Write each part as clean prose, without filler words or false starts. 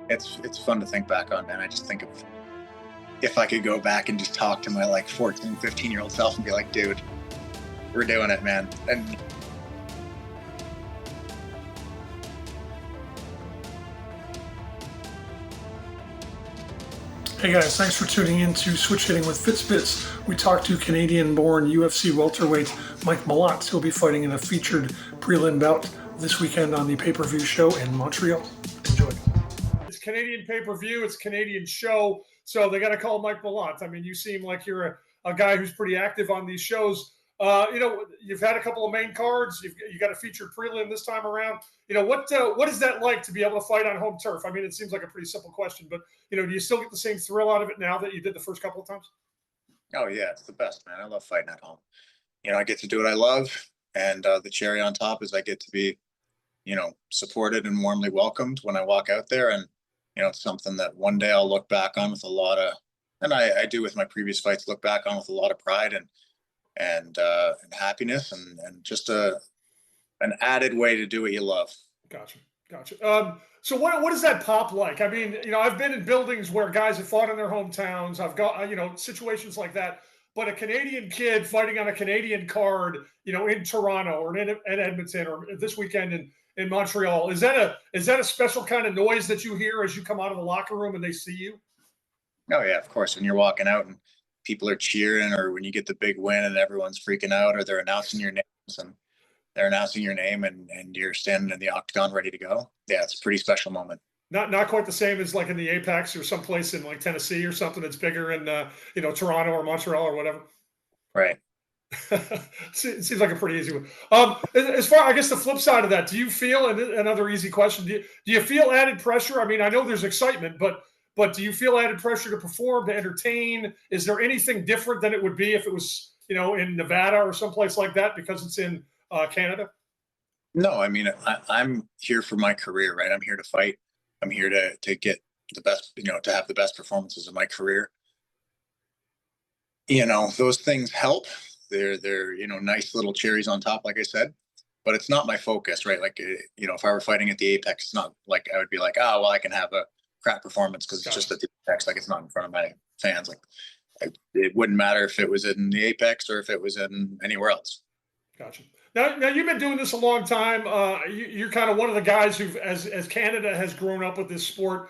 It's fun to think back on, man. I just think of if I could go back and just talk to my like 14, 15-year-old self and be like, dude, we're doing it, man. And Hey guys, thanks for tuning in to Switch Hitting with Fitzbits. We talked to Canadian-born UFC welterweight Mike Malott. He'll be fighting in a featured prelim bout this weekend on the pay-per-view show in Montreal. Enjoy. It's Canadian pay-per-view. It's a Canadian show, so they got to call Mike Malott. I mean, you seem like you're a guy who's pretty active on these shows. You've had a couple of main cards. You got a featured prelim this time around. What is that like to be able to fight on home turf? I mean, it seems like a pretty simple question, but do you still get the same thrill out of it now that you did the first couple of times? oh yeah, it's the best, man. I love fighting at home. I get to do what I love, and the cherry on top is I get to be, supported and warmly welcomed when I walk out there, and it's something that one day I'll look back on with a lot of, and I do with my previous fights, look back on with a lot of pride and happiness and just an added way to do what you love. Gotcha. So what is that pop like? I mean, I've been in buildings where guys have fought in their hometowns. I've got, situations like that. But a Canadian kid fighting on a Canadian card, in Toronto or in Edmonton or this weekend in Montreal, is that a special kind of noise that you hear as you come out of the locker room and they see you? Oh yeah, of course. When you're walking out and people are cheering, or when you get the big win and everyone's freaking out, or they're announcing your names and they're announcing your name and you're standing in the octagon ready to go. Yeah, it's a pretty special moment. Not quite the same as like in the Apex or someplace in like Tennessee or something that's bigger in Toronto or Montreal or whatever. Right. It seems like a pretty easy one. As far, I guess, the flip side of that, do you feel, and another easy question, do you feel added pressure? I mean, I know there's excitement, but do you feel added pressure to perform, to entertain? Is there anything different than it would be if it was, in Nevada or someplace like that because it's in Canada? No, I mean, I'm here for my career, right? I'm here to fight. I'm here to get the best, to have the best performances of my career. Those things help. They're nice little cherries on top, like I said, but it's not my focus, right? Like, if I were fighting at the Apex, it's not like I would be like, oh, well, I can have a crap performance because it's just at the Apex, like it's not in front of my fans. Like, it wouldn't matter if it was in the Apex or if it was in anywhere else. Gotcha. Now you've been doing this a long time. You're kind of one of the guys who, as Canada has grown up with this sport,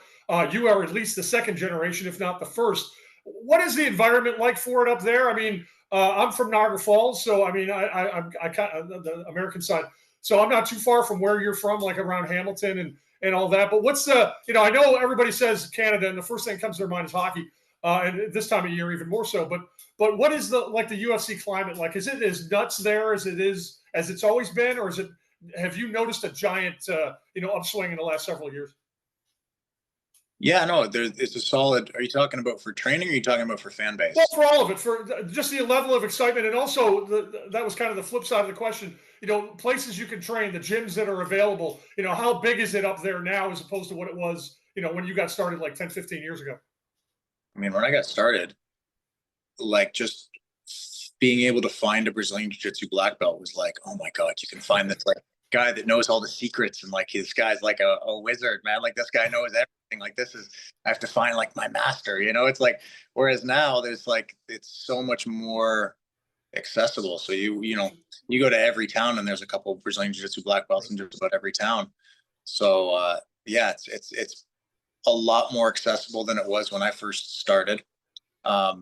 you are at least the second generation, if not the first. What is the environment like for it up there? I mean, I'm from Niagara Falls, so I mean, I'm kind of the American side, so I'm not too far from where you're from, like around Hamilton and all that. But what's the, I know everybody says Canada, and the first thing that comes to their mind is hockey, and this time of year even more so. But what is the UFC climate like? Is it as nuts there as it is as it's always been, or have you noticed a giant upswing in the last several years? Yeah, no, it's a solid. Are you talking about for training, or are you talking about for fan base? Well, for all of it, for just the level of excitement, and also that was kind of the flip side of the question. Places you can train, the gyms that are available. How big is it up there now as opposed to what it was, when you got started like 10, 15 years ago? I mean, when I got started, like just being able to find a Brazilian Jiu-Jitsu black belt was like, oh my God, you can find this like guy that knows all the secrets, and like his guy's like a wizard, man. Like this guy knows everything. Like I have to find like my master, it's like, whereas now there's like, it's so much more accessible. So you go to every town and there's a couple of Brazilian Jiu-Jitsu black belts in just about every town. So yeah, it's a lot more accessible than it was when I first started. Yeah,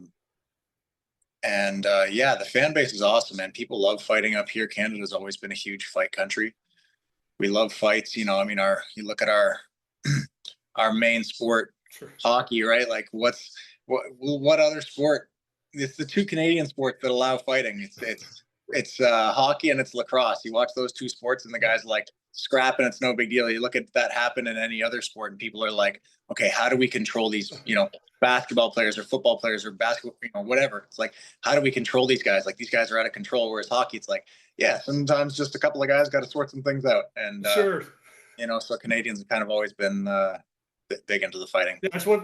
the fan base is awesome, man. People love fighting up here. Canada's always been a huge fight country. We love fights. I mean, you look at our main sport, Sure. Hockey, right? Like what other sport? It's the two Canadian sports that allow fighting. It's hockey and it's lacrosse. You watch those two sports and the guys like scrapping. It's no big deal. You look at that happen in any other sport and people are like, okay, how do we control these, basketball players or football players or basketball, whatever. It's like, how do we control these guys? Like these guys are out of control. Whereas hockey, it's like, yeah, sometimes just a couple of guys got to sort some things out. And, Sure. So Canadians have kind of always been big into the fighting. Yeah, it's what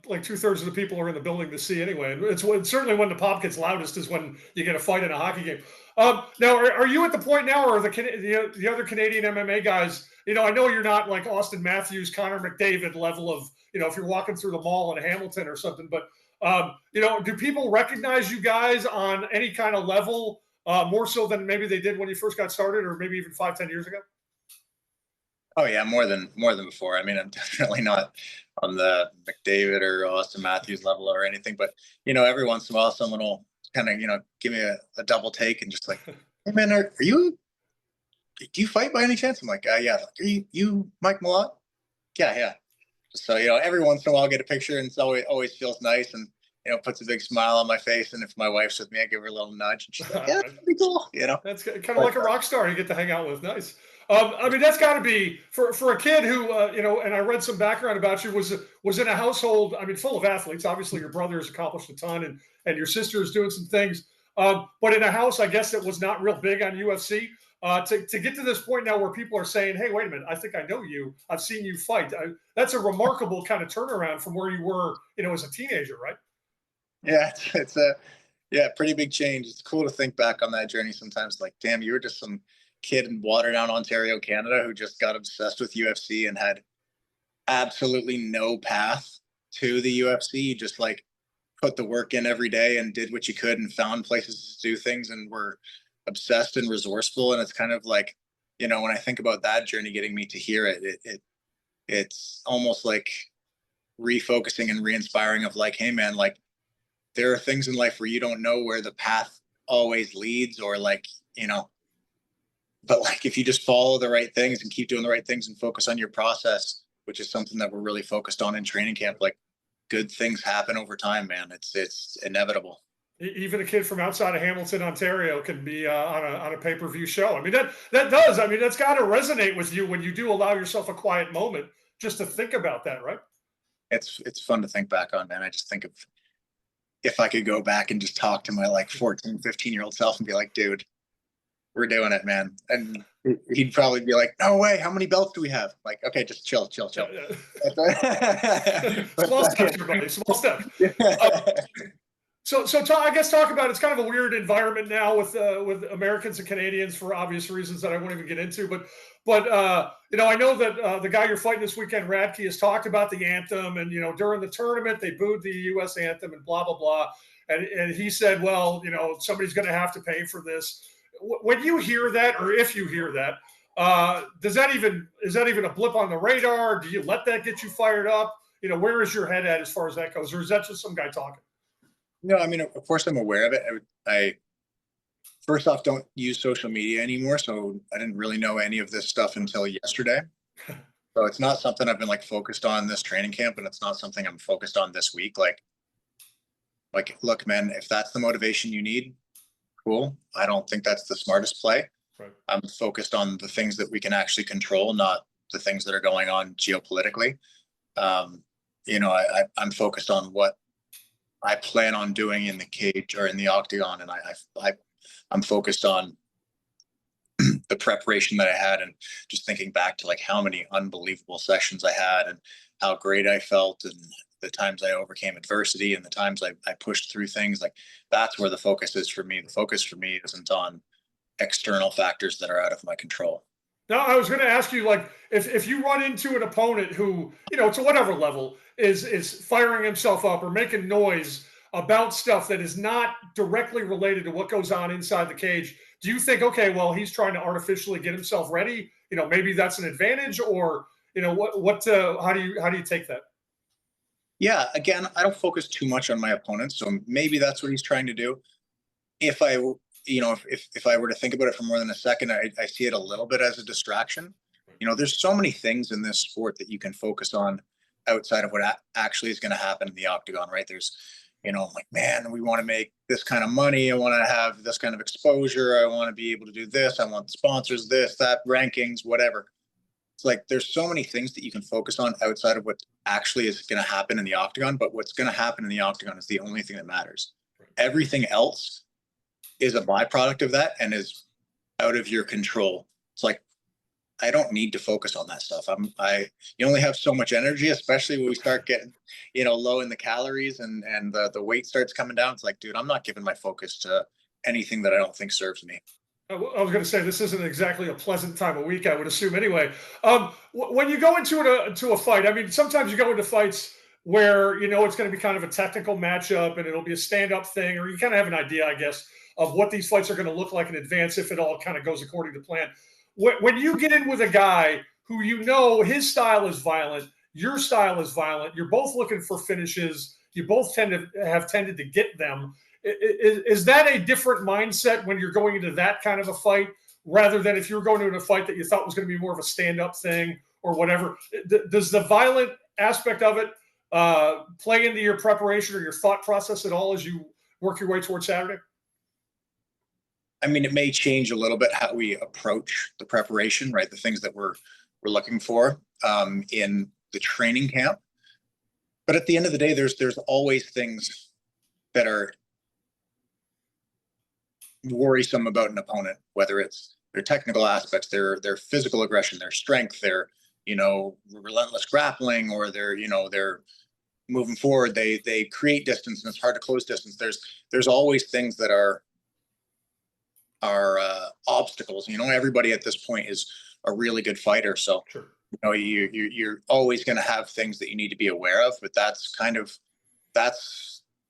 like 2/3 of the people are in the building to see anyway. And it's certainly when the pop gets loudest is when you get a fight in a hockey game. Now, are you at the point now, or the other Canadian MMA guys, I know you're not like Austin Matthews, Connor McDavid level of, if you're walking through the mall in Hamilton or something, but, do people recognize you guys on any kind of level more so than maybe they did when you first got started or maybe even 5, 10 years ago? Oh yeah, more than before. I mean, I'm definitely not on the McDavid or Austin Matthews level or anything, but every once in a while, someone will kind of give me a double take and just like, hey man, are you? Do you fight by any chance? I'm like, yeah. Like, are you Mike Malott? Yeah, yeah. So every once in a while, I'll get a picture, and it's always feels nice, and puts a big smile on my face. And if my wife's with me, I give her a little nudge, and she's like, yeah, that's pretty cool. That's kind of like a rock star you get to hang out with. Nice. I mean, that's got to be for a kid who, and I read some background about you was in a household, I mean, full of athletes. Obviously, your brother has accomplished a ton, and your sister is doing some things. But in a house, I guess that was not real big on UFC. To get to this point now where people are saying, "Hey, wait a minute, I think I know you. I've seen you fight." That's a remarkable kind of turnaround from where you were, as a teenager, right? Yeah, it's a pretty big change. It's cool to think back on that journey sometimes. Like, damn, you were just some kid in Waterdown, Ontario, Canada, who just got obsessed with UFC and had absolutely no path to the UFC. You just like put the work in every day and did what you could and found places to do things and were obsessed and resourceful. And it's kind of like, when I think about that journey getting me to here, it's almost like refocusing and re-inspiring of like, hey man, like there are things in life where you don't know where the path always leads, or like, but like if you just follow the right things and keep doing the right things and focus on your process, which is something that we're really focused on in training camp, like good things happen over time, man. It's inevitable. Even a kid from outside of Hamilton, Ontario, can be on a pay-per-view show. I mean, that does. I mean, that's got to resonate with you when you do allow yourself a quiet moment just to think about that, right? It's fun to think back on, man. I just think of if I could go back and just talk to my like 14, 15-year-old self and be like, dude, we're doing it, man. And he'd probably be like, no way, how many belts do we have? Like, okay, just chill. Yeah. But, Small steps, everybody. Small steps. So I guess talk about, it's kind of a weird environment now with Americans and Canadians for obvious reasons that I won't even get into. But I know that the guy you're fighting this weekend, Radtke, has talked about the anthem, and during the tournament they booed the U.S. anthem and blah blah blah, and he said, well, somebody's going to have to pay for this. When you hear that, or if you hear that, is that even a blip on the radar? Do you let that get you fired up? Where is your head at as far as that goes, or is that just some guy talking? No, I mean, of course I'm aware of it. I first off don't use social media anymore, so I didn't really know any of this stuff until yesterday. So it's not something I've been like focused on this training camp, and it's not something I'm focused on this week. Like, look, man, if that's the motivation you need, cool. I don't think that's the smartest play. Right. I'm focused on the things that we can actually control, not the things that are going on geopolitically. I'm focused on what I plan on doing in the cage or in the octagon, and I'm focused on the preparation that I had, and just thinking back to like how many unbelievable sessions I had and how great I felt, and the times I overcame adversity and the times I pushed through things. Like that's where the focus is for me. The focus for me isn't on external factors that are out of my control. Now, I was going to ask you, like, if you run into an opponent who, to whatever level, is firing himself up or making noise about stuff that is not directly related to what goes on inside the cage, do you think, okay, well, he's trying to artificially get himself ready? Maybe that's an advantage, or how do you take that? Yeah, again, I don't focus too much on my opponents, so maybe that's what he's trying to do. If I if I were to think about it for more than a second, I see it a little bit as a distraction. There's so many things in this sport that you can focus on outside of what actually is going to happen in the octagon, right? There's, like, man, we want to make this kind of money. I want to have this kind of exposure. I want to be able to do this. I want sponsors, this, that, rankings, whatever. It's like there's so many things that you can focus on outside of what actually is going to happen in the octagon. But what's going to happen in the octagon is the only thing that matters. Everything else is a byproduct of that and is out of your control. It's like, I don't need to focus on that stuff. You only have so much energy, especially when we start getting, low in the calories and the weight starts coming down. It's like, dude, I'm not giving my focus to anything that I don't think serves me. I was going to say this isn't exactly a pleasant time of week, I would assume. Anyway, when you go into to a fight, I mean, sometimes you go into fights where you know it's going to be kind of a technical matchup, and it'll be a stand-up thing, or you kind of have an idea, I guess, of what these fights are going to look like in advance if it all kind of goes according to plan. When you get in with a guy who you know his style is violent, your style is violent, you're both looking for finishes, you both tend to have tended to get them. Is that a different mindset when you're going into that kind of a fight rather than if you were going into a fight that you thought was going to be more of a stand-up thing or whatever? Does the violent aspect of it play into your preparation or your thought process at all as you work your way towards Saturday? I mean, it may change a little bit how we approach the preparation, right? The things that we're looking for in the training camp. But at the end of the day, there's always things that are worrisome about an opponent, whether it's their technical aspects, their physical aggression, their strength, their relentless grappling, or they're moving forward. They create distance, and it's hard to close distance. There's always things that are obstacles. Everybody at this point is a really good fighter, so Sure. you're always going to have things that you need to be aware of. But that's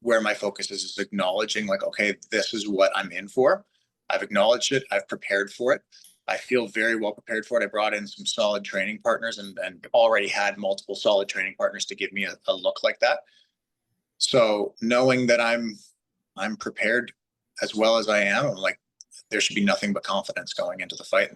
where my focus is acknowledging, like, okay, this is what I'm in for. I've acknowledged it. I've prepared for it. I feel very well prepared for it. I brought in some solid training partners and already had multiple solid training partners to give me a look like that. So knowing that I'm prepared as well as I am, I'm like, there should be nothing but confidence going into the fight,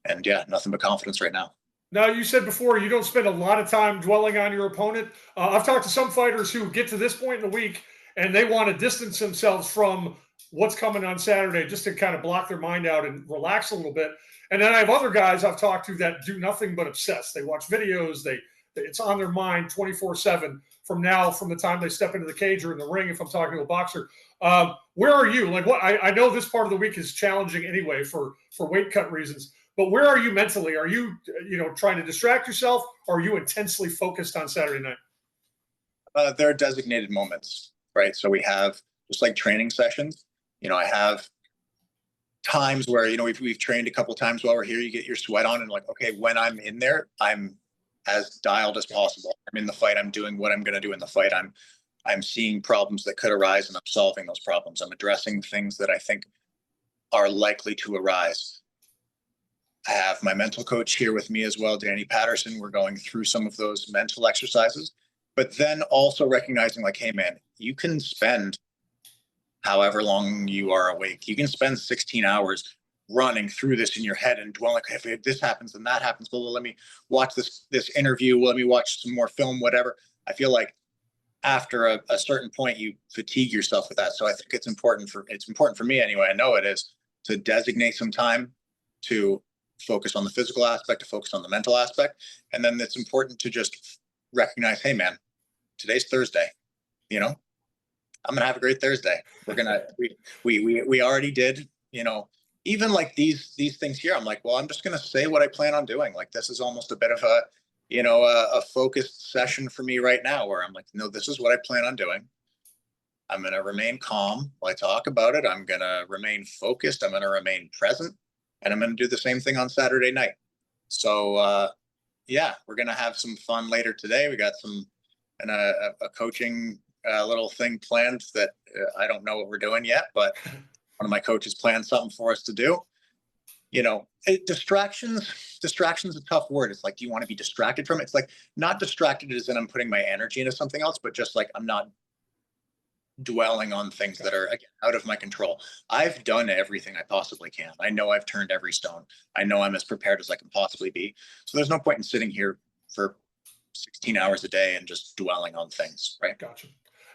and yeah, nothing but confidence right now. Now, you said before you don't spend a lot of time dwelling on your opponent. I've talked to some fighters who get to this point in the week and they want to distance themselves from what's coming on Saturday just to kind of block their mind out and relax a little bit. And then I have other guys I've talked to that do nothing but obsess. They watch videos. It's on their mind 24/7 from the time they step into the cage or in the ring. If I'm talking to a boxer, where are you? Like, what? I know this part of the week is challenging anyway for weight cut reasons. But where are you mentally? Are you, trying to distract yourself, or are you intensely focused on Saturday night? There are designated moments, right? So we have just like training sessions. I have times where we've trained a couple times while we're here. You get your sweat on, and like, okay, when I'm in there, I'm as dialed as possible. I'm in the fight. I'm doing what I'm going to do in the fight. I'm seeing problems that could arise, and I'm solving those problems. I'm addressing things that I think are likely to arise. I have my mental coach here with me as well, Danny Patterson. We're going through some of those mental exercises, but then also recognizing, like, hey man, you can spend however long you are awake. You can spend 16 hours running through this in your head and dwelling, like, if this happens and that happens, well, let me watch this interview. Let me watch some more film, whatever. I feel like after a certain point, you fatigue yourself with that. So I think it's important for me anyway. I know it is, to designate some time to focus on the physical aspect, to focus on the mental aspect. And then it's important to just recognize, hey man, today's Thursday, I'm going to have a great Thursday. We already did, even like these things here. I'm like, well, I'm just going to say what I plan on doing. Like, this is almost a bit of a focused session for me right now, where I'm like, no, this is what I plan on doing. I'm going to remain calm while I talk about it. I'm going to remain focused. I'm going to remain present. And I'm going to do the same thing on Saturday night. So, yeah, we're going to have some fun later today. We got a coaching little thing planned that I don't know what we're doing yet, but one of my coaches planned something for us to do. Distractions is a tough word. It's like, do you want to be distracted from it? It's like, not distracted as in I'm putting my energy into something else, but just like, I'm not dwelling on things that are, again, out of my control. I've done everything I possibly can. I know I've turned every stone. I know I'm as prepared as I can possibly be. So there's no point in sitting here for 16 hours a day and just dwelling on things, right? Gotcha.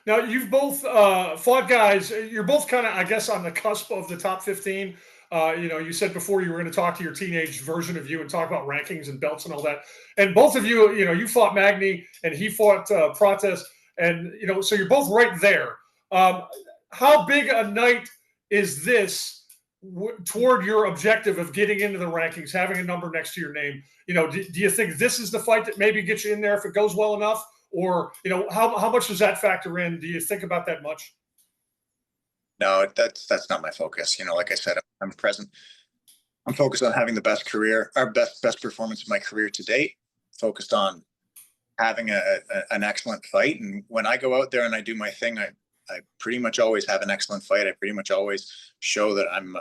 Now, you've both fought guys. You're both kind of, I guess, on the cusp of the top 15. You said before you were going to talk to your teenage version of you and talk about rankings and belts and all that. And both of you, you fought Magny and he fought Prates. And, so you're both right there. How big a night is this toward your objective of getting into the rankings, having a number next to your name? Do you think this is the fight that maybe gets you in there if it goes well enough? Or, how much does that factor in? Do you think about that much? No, that's not my focus. Like I said, I'm present. I'm focused on having the best career, our best performance of my career to date. Focused on having an excellent fight. And when I go out there and I do my thing, I pretty much always have an excellent fight. I pretty much always show that I'm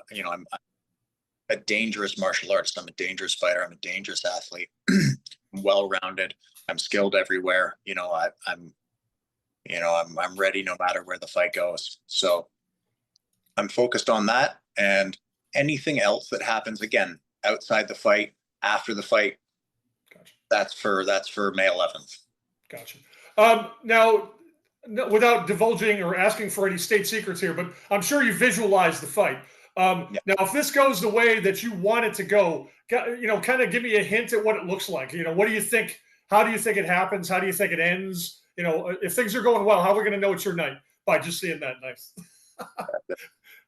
a dangerous martial artist. I'm a dangerous fighter. I'm a dangerous athlete. I'm well-rounded. I'm skilled everywhere. I'm ready no matter where the fight goes. So I'm focused on that, and anything else that happens, again, outside the fight, after the fight, Gotcha. that's for May 11th. Gotcha. Now, without divulging or asking for any state secrets here, but I'm sure you visualize the fight. Yeah. Now, if this goes the way that you want it to go, kind of give me a hint at what it looks like. What do you think? How do you think it happens? How do you think it ends? If things are going well, how are we going to know it's your night? By just seeing that. Nice.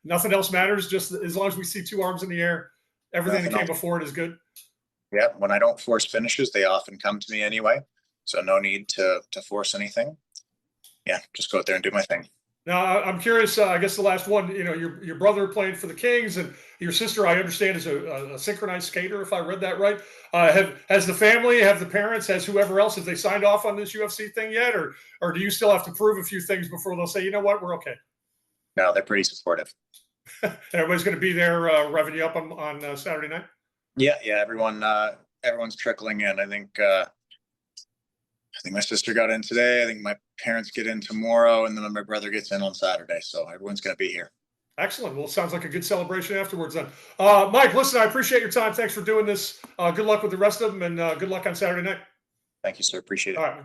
Nothing else matters. Just as long as we see two arms in the air, everything that came before it is good. Yeah. When I don't force finishes, they often come to me anyway. So no need to force anything. Yeah, just go out there and do my thing. Now, I'm curious. I guess the last one. Your brother playing for the Kings, and your sister, I understand, is a synchronized skater. If I read that right, has the family, have the parents, has whoever else, have they signed off on this UFC thing yet, or do you still have to prove a few things before they'll say, you know what, we're okay? No, they're pretty supportive. Everybody's going to be there, revving you up on Saturday night. Yeah. Everyone's trickling in. I think my sister got in today. I think my parents get in tomorrow, and then my brother gets in on Saturday. So everyone's going to be here. Excellent. Well, it sounds like a good celebration afterwards then. Mike, listen, I appreciate your time. Thanks for doing this. Good luck with the rest of them, and good luck on Saturday night. Thank you, sir. Appreciate it. All right.